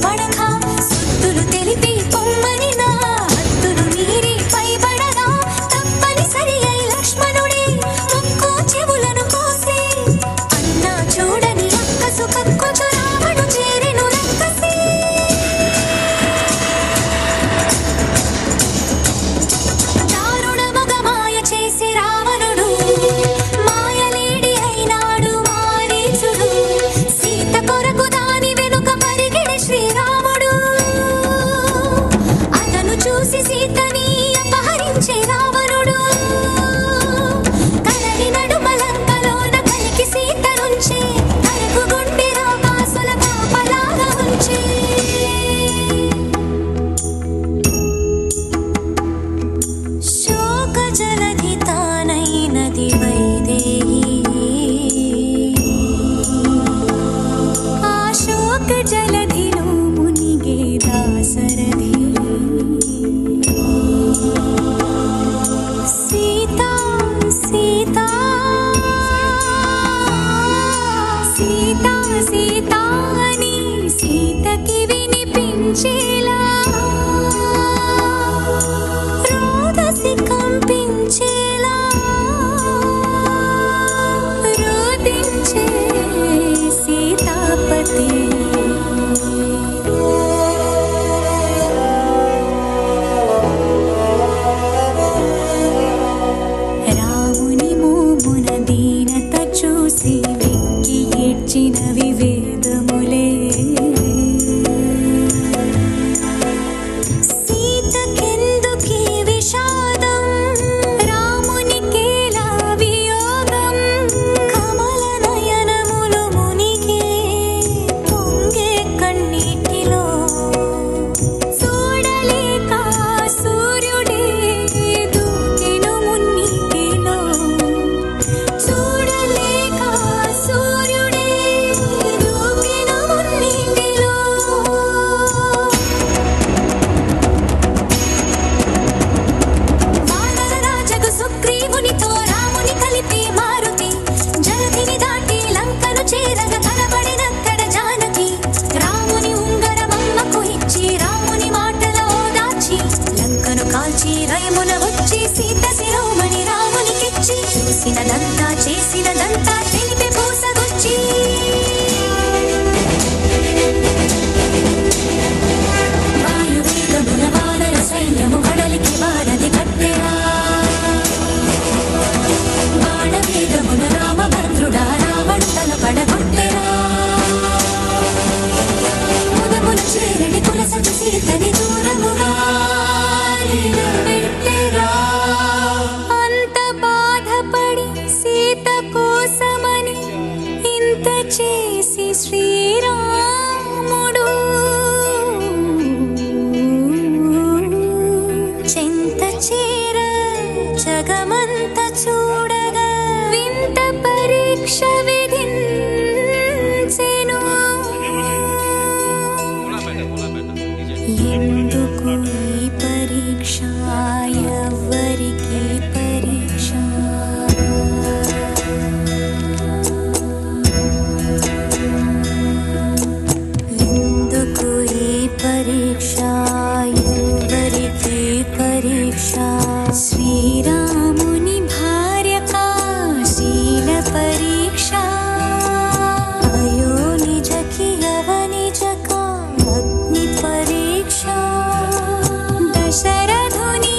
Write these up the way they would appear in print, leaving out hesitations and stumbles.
పడగా సుత్తులు తెలిపి పొమ్మని నా హద్దులు మీరి పైబడగా తప్పనిసరి అయి లక్ష్మణుడే ముక్కు చెవులను కోసి అన్నా చూడని అక్కసు కక్కుచు రావణు చేరెను లంకసి. దారుణముగ మాయ చేసి రావణుడు మాయలేడి అయినాడు మారీచుడు. సీత కొరకు దాని వెనుక పరిగెడి శ్రీరాముడు. అతను చూసి సీతని అపహరించే రావణుడు. కలరి నడుమ లంకలోన కలికి సీత నుంచే కరకు గుండె రాకాసుల కాపలాగా ఉంచే. శోక జలధి తానైనది వైదేహి. ఆ శోక జలధిలో మునిగే దాశరథి. సీతా సీతా సీతా సీతా అని సీతకి వినిపించేలా రోదసి కంపించేలా రోదించే సీతాపతి. రాముని మోమున దీనత చూసి వెక్కి ఏడ్చినవి వేదములే. సీతకెందుకీ విషాదం రామునికేలా వియోగం. కమల నయనములు మునిగే పొంగే కన్నీటిలో. చూడలేక సూర్యుడే దూకెను మున్నీటిలో. చూడలేక సూర్యుడే దూకెను మున్నీటిలో. వానర రాజగు సుగ్రీవునితో రాముని కలిపి మారుతి జలధిని దాటి లంకను చేరగ కనబడినక్కడ జానకి. రాముని ఉంగరమమ్మకు ఇచ్చి రాముని మాటలో దాచి లంకను కాల్చి రయమున వచ్చి సీత శిరోమణి రామునికిచ్చి చూసినదంతా చేసినదంతా తెలిపి పూసగొచ్చి. వాయువేగమున వానర సైన్యము కడలికి వారధి కట్టెరా. బాణవేగమున రామభద్రుడా రావణు తల పడగొట్టెరా. ముదమున చేరడి కులసచి సీతని దూరముగా నిలబెట్టెరా. అంత బాధపడి సీత కోసమని ఇంత చేసి శ్రీరాముడు చెంత చేర జగమంత చూడగా వింత పరీక్ష విధించెను. ఎందుకు ఈ పరీక్ష ఎవ్వరికి పరీక్ష. ఎందుకు ఈ పరీక్ష ఎవ్వరికి పరీక్ష. శ్రీరాముని భార్యకా శీల పరీక్ష. అయో నిజకి యవనిజకా అగ్ని పరీక్ష. దశరథుని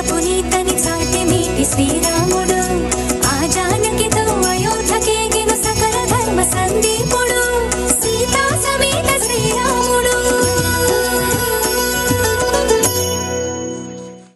పునీతని చాటి మీటి శ్రీరాముడు